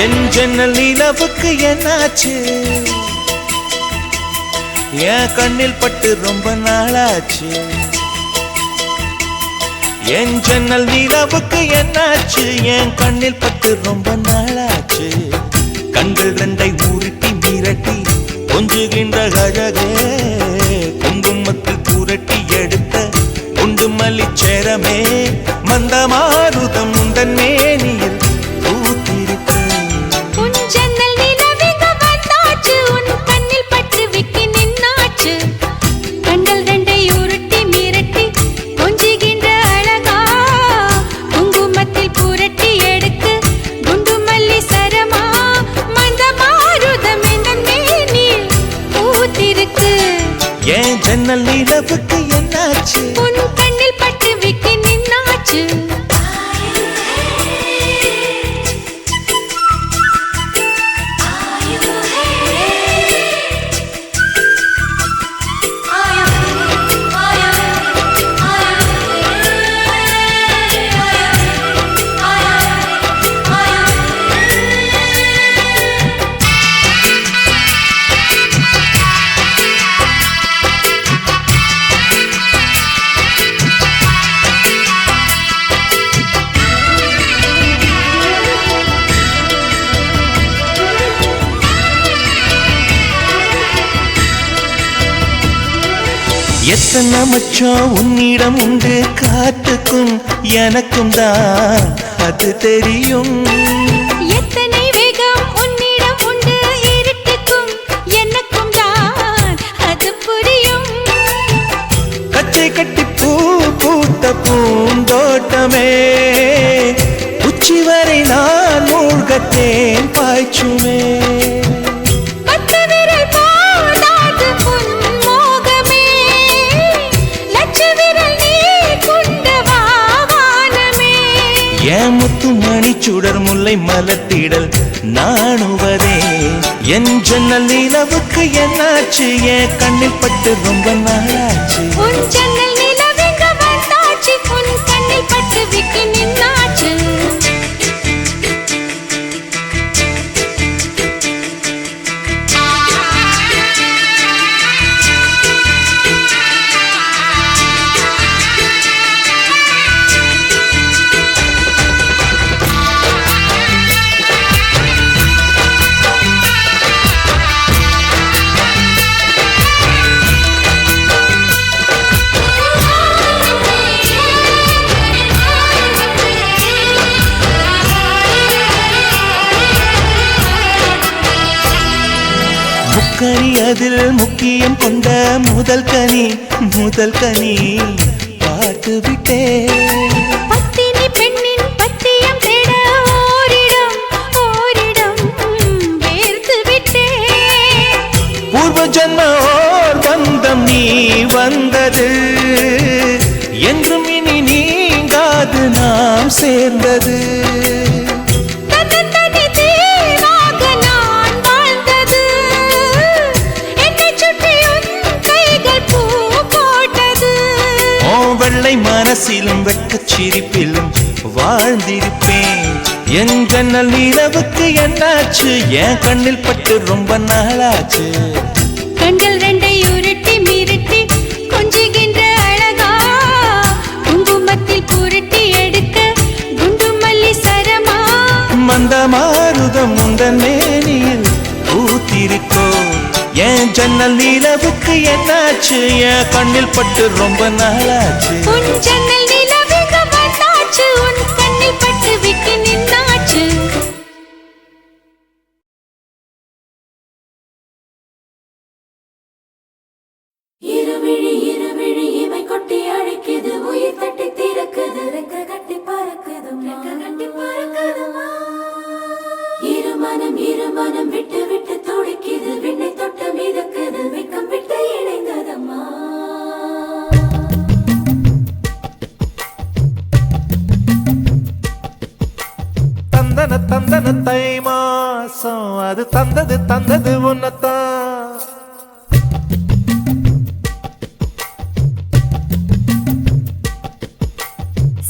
என் ஜன்னல் நிலவுக்கு என்னாச்சு? என் கண்ணில் பட்டு ரொம்ப நாளாச்சு. என் ஜன்னல் நிலவுக்கு என்னாச்சு? என் கண்ணில் பட்டு ரொம்ப நாளாச்சு. கண்கள் ரெண்டை உருட்டி மிரட்டி கொஞ்சுகின்ற அழகே, குங்குமத்தில் புரட்டி எடுத்த குண்டு மல்லிச்சேரமே, மந்தமாருதம் உந்தன் மேனியில் பூத்திருக்கு. உன் ஜன்னல் நிலவிங்க வந்தாச்சு, உன் கண்ணில் பட்டு விட்டு நின்னாச்சு. கண்கள் ரெண்டை உருட்டி மிரட்டி கொஞ்சுகின்ற அழகா, குங்குமத்தில் புரட்டி எடுத்து குண்டு மல்லி சரமா, மந்தமாருதம் உந்தன் மேனியில் பூத்திருக்கு. என் ஜன்னல் நிலவுக்கு என்னாச்சு? உன் கண்ணில் பட்டு விட்டு நின்னாச்சு. எத்தனை மச்சம் உன்னிடம் உண்டு, காத்துக்கும் எனக்கும் தான் அது தெரியும். எத்தனை வேகம் உன்னிடம் உண்டு, இருட்டுக்கும் எனக்கும் தான் அது புரியும். கச்சை கட்டி பூ பூத்த பூந்தோட்டமே, உச்சி வரை நான் மூழ்கத்தேன் பாய்ச்சுமே. என் முத்து மணி சுடர் முல்லை மலர்த்திடல் நாணுவதே. என் ஜன்னல் நிலவுக்கு என்னாச்சு? என் கண்ணில் பட்டு ரொம்ப நாளாச்சு. உன் ஜன்னல் நிலவுங்க வந்தாச்சு, உன் கண்ணில் பட்டு விட்டு நின்னாச்சு. முக்கனி அதில் முக்கியம் கொண்ட முதல் கனி, முதல் கனி பார்த்து விட்டே. பத்தினி பெண்ணின் பத்தியம் தேட ஓரிடம் ஓரிடம் வேர்த்து விட்டே. பூர்வ ஜன்ம ஓர் பந்தம் நீ வந்தது, என்றும் இனி நீங்காது நாம் சேர்ந்தது. வெள்ளை மனசிலும் வெட்கச் சிரிப்பிலும் வாழ்ந்திருப்பேன். என் ஜன்னல் நிலவுக்கு என்னாச்சு? என் கண்ணில் பட்டு ரொம்ப நாளாச்சு. கண்கள் ரெண்டை உருட்டி மிரட்டி கொஞ்சுகின்ற அழகா, குங்குமத்தில் புரட்டி எடுக்க குண்டு மல்லி சரமா, மந்தமாருதம் உந்தன் மேனியில் பூத்திருக்கோ. என் ஜன்னல் நிலவுக்கு என்னாச்சு? என் கண்ணில் பட்டு ரொம்ப நாளாச்சு. உன் ஜன்னல் நிலவுங்க வந்தாச்சு, உன் கண்ணில் பட்டு விட்டு நின்னாச்சு. இருவிழி இருவிழி இமை கொட்டி அழைக்குது, உயிர் தட்டி திறக்குது, ரெக்க கட்டி பறக்குதுமா, ரெக்க கட்டி பறக்குதுமா. இருமனம் இருமனம் விட்டு விட்டு துடிக்குது, விண்ணை தொட்டு மிதக்குது, வெக்கம் விட்டு இணைந்ததம்மா. தந்தன தந்தன தை மாசம் அது தந்தது தந்தது உன்னத்தான்.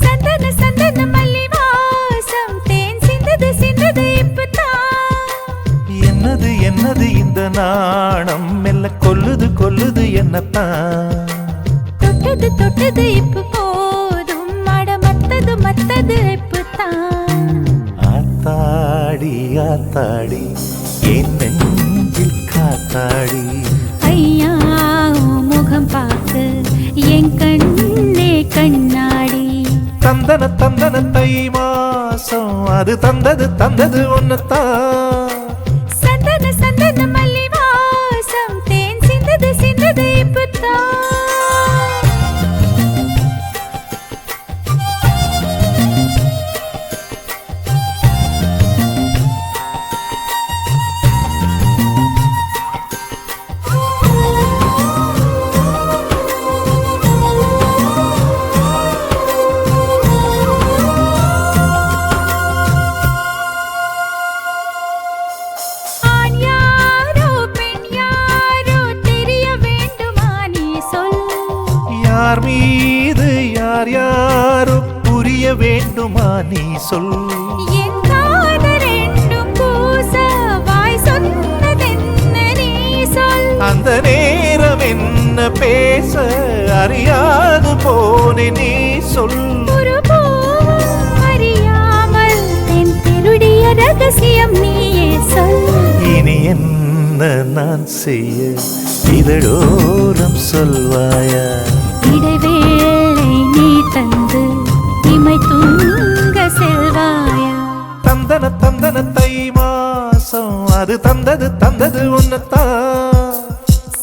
சந்தன சந்தன மல்லி வாசம் தேன் சிந்தது சிந்தது இப்பதான். நாணம் மெல்ல கொல்லுது கொல்லுது என்னத்தான். தொட்டது தொட்டது இப்ப போதும் அட மத்தது மத்தது இப்பதான். ஆத்தாடி ஆத்தாடி என் நெஞ்சில் காத்தாடி. ஐயா உன் முகம் பார்த்து என் கண்ணே கண்ணாடி. தந்தன தந்தன தை மாசம் அது தந்தது தந்தது ஒன்னத்தான். சந்தன சந்தன மல்லி வாசம் தேன் சிந்தது சிந்தது இப்பதான். யார் மீது யார் யாரோ புரிய வேண்டுமா நீ சொல். என் காதல் ரெண்டும் பூச வாய் சொன்னதென்ன நீ சொல். அந்த நேரம் என்ன பேச அறியாது போனே நீ சொல். ஒரு பூவும் அறியாமல் என் திருடிய ரகசியம் நீயே சொல். இனி என்ன நான் செய்ய இதழோரம் சொல்வாயா. இடைவேளை நீ தந்து இமை தூங்க செல்வாயா. தந்தன தந்தன தை மாசம் அது தந்தது தந்தது ஒன்னத்தான்.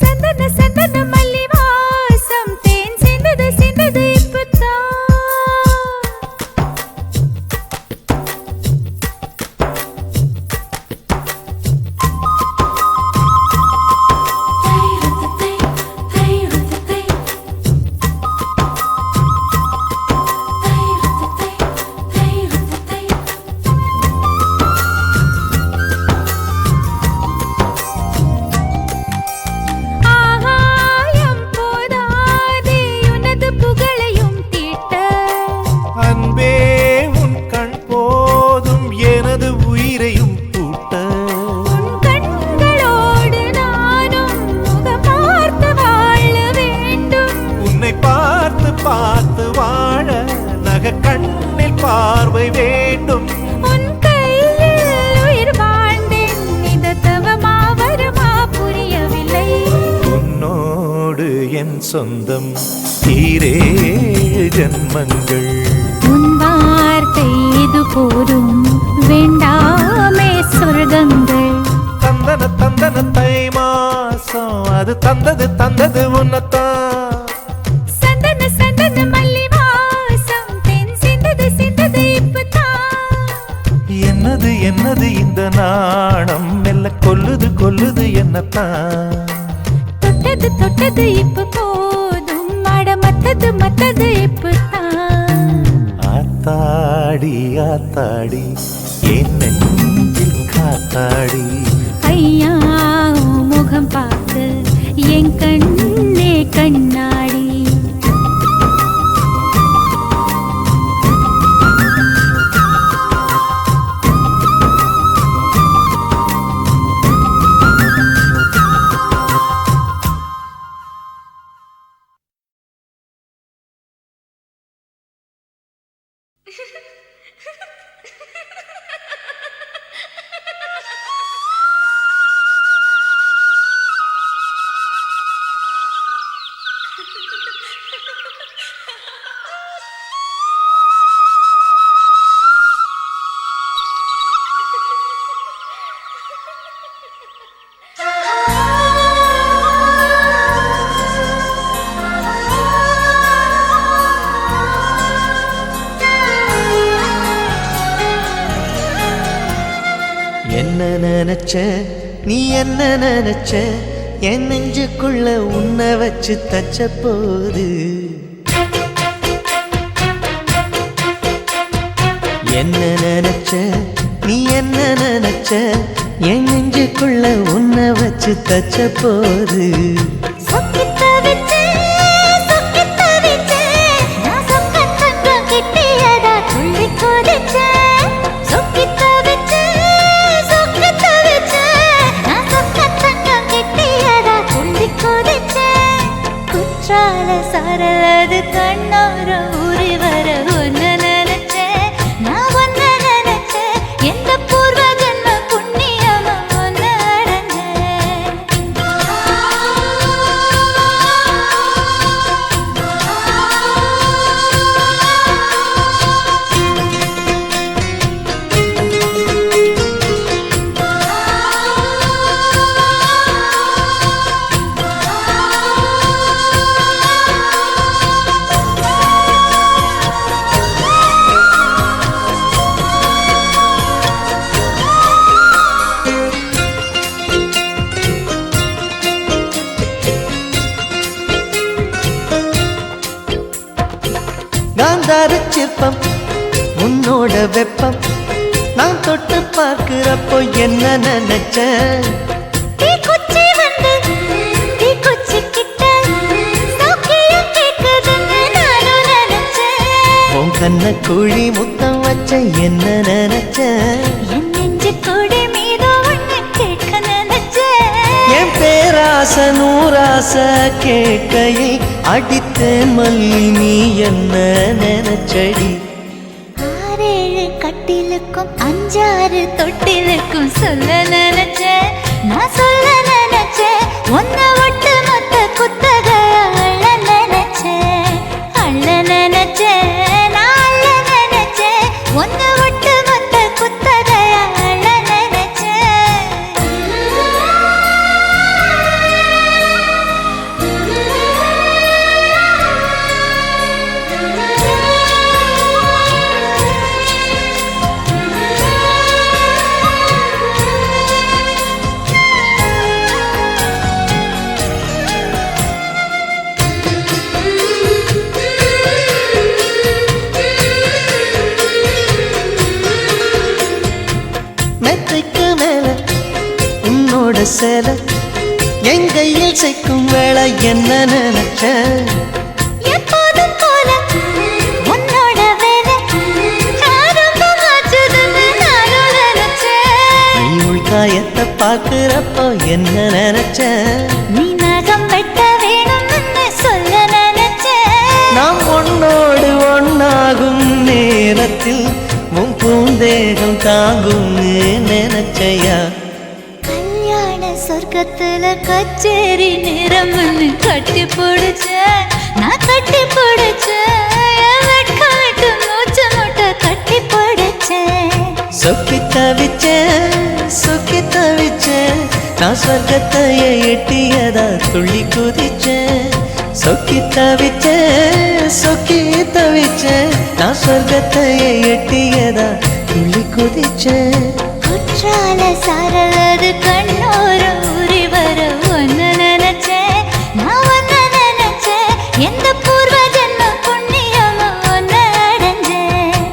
சந்தன சந்தன மல்லி வாசம் தேன் சிந்தது சிந்தது இப்பதான். அன்பே உன் கண் போதும் எனது உயிரையும் பூட்ட. உன் கண்களோடு நானும் முகம் பார்த்து வாழ வேண்டும். உன்னை பார்த்து பார்த்து வாழ நக கண்ணில் பார்வை வேண்டும். உன் கையில் உயிர் வாழ்ந்தேன் இது தவமா வருமா புரியவில்லை. உன்னோடு என் சொந்தம் ஈரேழு ஜன்மங்கள். உன் வார்த்தை இது போதும் வேண்டாமே சொர்க்கங்கள். தந்தன தந்தன தை மாசம் அது தந்தது தந்தது உன்னத்தான். சந்தன சந்தன மல்லி வாசம் தென் சிந்தது சிந்தது இப்பதான். என்னது என்னது இந்த நாணம் மெல்ல கொல்லுது கொல்லுது என்னத்தான். தொட்டது தொட்டது இப்ப போதும் அட மத்தது மத்தது இப்பதான். ஆத்தாடி ஆத்தாடி என் நெஞ்சில் காத்தாடி. ஐயா உன் முகம் பார்த்து என் கண்ணே கண்ணாடி. என்ன நினைச்ச நீ என்ன நினைச்ச என் நெஞ்சுக்குள்ள உன்னை வச்சு தச்ச போது. என்ன நினைச்ச நீ என்ன நினைச்ச என் நெஞ்சுக்குள்ள உன்னை வச்சு தச்ச போது. சரலது கண்ணோர ஊறி வர ஒன்னு நினைச்சேன் நான் ஒன்னு நினைச்சேன் எந்த பூர்வ ஜன்ம புண்ணியமா ஒன்னு காந்தார சிற்பம் உன்னோட வெப்பம் நான் தொட்டு பார்க்கிறப்போ என்ன நினைச்சேன் தீக்குச்சி வந்து தீக்குச்சி கிட்ட சௌக்கியம் கேட்குதுன்னு நானும் நினைச்சேன் உன் கண்ண குழி முத்தம் வச்ச என்ன நினைச்சேன் என் நெஞ்சு கொடி மீது ஒண்ணு கேட்க நினைச்சேன் என் பேராச நூராச கேட்கையை அடித்தேன் மல்லி நீ என்ன நினைச்சடி ஆறேழு கட்டிலுக்கும் அஞ்சாறு தொட்டிலுக்கும் சொல்ல நினைச்சேன் நான் சொல்ல நினைச்சேன் ஒன்ன ஒட்டு மொத்த குத்தக அள்ள நினைச்சேன் அள்ள நினைச்சேன் நான் அள்ள நினைச்சேன் ஒன்ன ஒட்டு மொத்த குத்தக அள்ள மெத்தைக்கு மேல உன்னோட சேலை என் கையில் சேர்க்கும் வேளை என்ன நினைச்சேன் எப்போதும் போல உன்னோட வேலை ஆரம்பமாச்சுதுன்னு நானும் நினைச்சேன் நீ உள்காயத்தை பார்க்கிறப்போ என்ன நினைச்சேன் நீ நகம் வெட்ட வேணும்னு சொல்ல நினைச்சேன் நாம் ஒன்னோடு ஒன்னாகும் நேரத்தில் உன் பூந்தேகம் தாங்கும் நினைச்சையா கல்யாண சொர்க்கத்துல கச்சேரி நிறம்னு கட்டி பிடிச்சேன் நான் கட்டி பிடிச்சேன் என் வெட்கம் விட்டு மூச்சு முட்டை கட்டி பிடிச்சேன் சொக்கி தவிச்சேன் நான் சொர்க்கத்தையே எட்டியதா துள்ளி குதிச்சேன் சொக்கி தவிச்சேன் நான் சொர்க்கத்தையே எட்டியதா துள்ளி குதிச்சேன் குற்றால சாரலது கண்ணோர ஊறி வர ஒன்னு நினைச்சேன் நான் ஒன்னு நினைச்சேன் எந்த பூர்வ ஜன்ம புண்ணியமா ஒன்னு அடைஞ்சேன்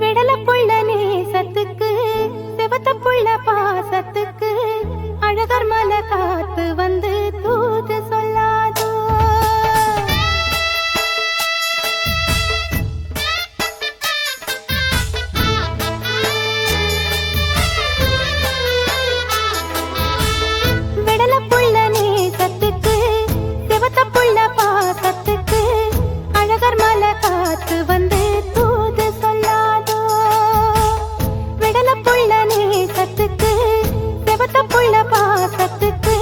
விடல புள்ள நேசத்துக்கு செவத்த புள்ள பாசத்துக்கு அழகர் மலை காத்து வந்து தூது சொல்லாதோ விடல புள்ள நேசத்துக்கு செவத்த புள்ள பாசத்துக்கு அழகர் மலை காத்து வந்து தூது சொல்லாதோ விடல புள்ள நேசத்துக்கு செவத்த புள்ள பாசத்துக்கு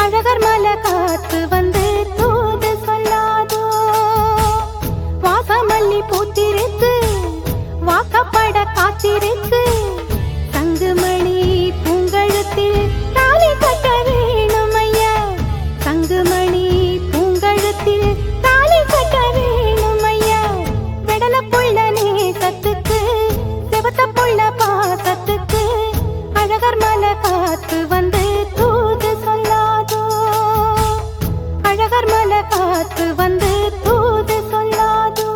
அழகர் மலை காத்து வந்து தூது சொல்லாதோ வாசமல்லி பூத்திருக்கு வாக்கப்பட காத்திருக்கு தங்குமணி பூங்கழுத்தில் தாலி கட்ட வேணும் ஐயா தங்குமணி பூங்கழுத்தில் தாலி கட்ட வேணும் ஐயா விடல புள்ள நேசத்துக்கு செவத்த புள்ள பாசத்துக்கு அழகர் மலை காத்து வந்து தூது சொல்லாதோ அழகர் மலை காத்து வந்து தூது சொல்லாதோ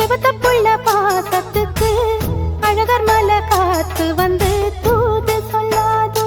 செவத்தப்புள்ள பாசத்துக்கு அழகர் மலை காத்து வந்து தூது சொல்லாதோ.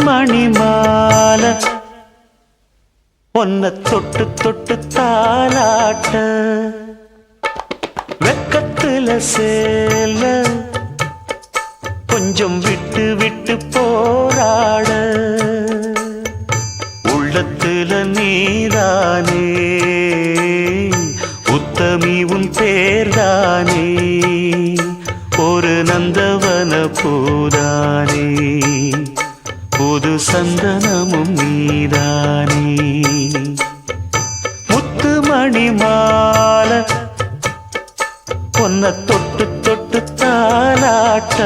மணிமால பொன்ன தொட்டு தொட்டு தாலாட்ட வெக்கத்துல சேல கொஞ்சம் விட்டு விட்டு போராட உள்ளத்துல நீதானே உத்தமி உன் பேர்தானே ஒரு நந்தவன பூதானே புது சந்தனமும் நீதானே முத்துமணி மாலை பொன்ன தொட்டு தொட்டு தாலாட்ட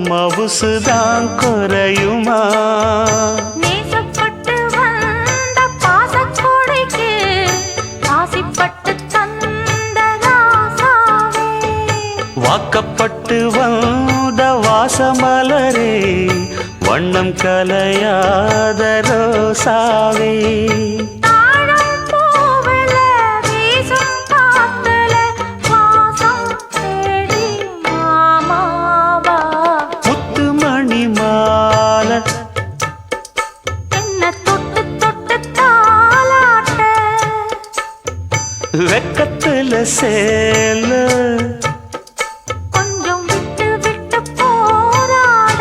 மவுசுதான் குறையுமா நேசப்பட்டு வந்த பாசக்கொடைக்கு ஆசைப்பட்டு தந்த ராசாவே வாக்கப்பட்டு வந்த வாசமலரே வண்ணம் கலையாத ரோசாவே தாழம் பூவில வெக்கத்துல சேல கொஞ்சம் விட்டு விட்டு போராட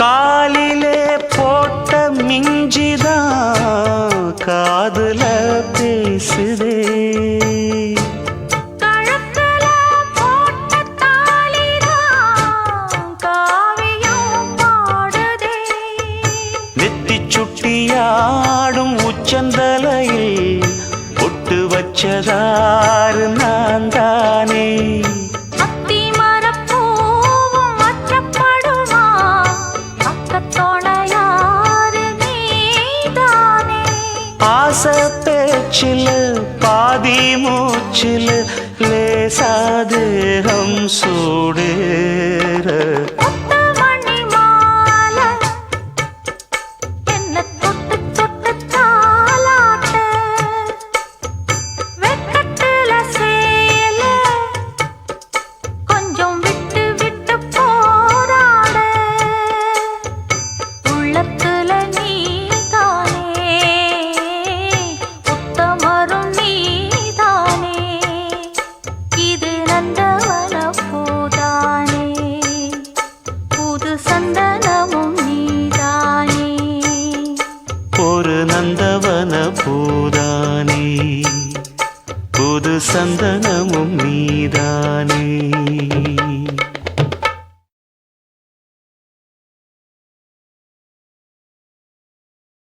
காலிலே போட்ட மிஞ்சிதான் காதுல பேசுதே கழுத்துல போட்ட தாலிதான் காவியம் பாடுதே நெத்தி சுட்டியாடும் உச்சந்தலையில் பொட்டு வச்சதாறு நான் தானே அத்தி மரப்பூவும் அச்சப்படுமா அக்கத்தோணையாறு நீதானே ஆசை பேச்சில் பாதி மூச்சில் லேசாதேகம் சூடேற முத்து மணி மாலை என்ன தொட்டு தொட்டு தாலாட்ட வெக்கத்துல சேல கொஞ்சம் விட்டு விட்டு போராட உள்ளத்துல நீதானே உத்தமரும் நீதானே இது நந்தவன பூதானே புது சந்தனமும் நீதானே ஒரு நந்தவன பூதானே புது சந்தனமும் நீதானே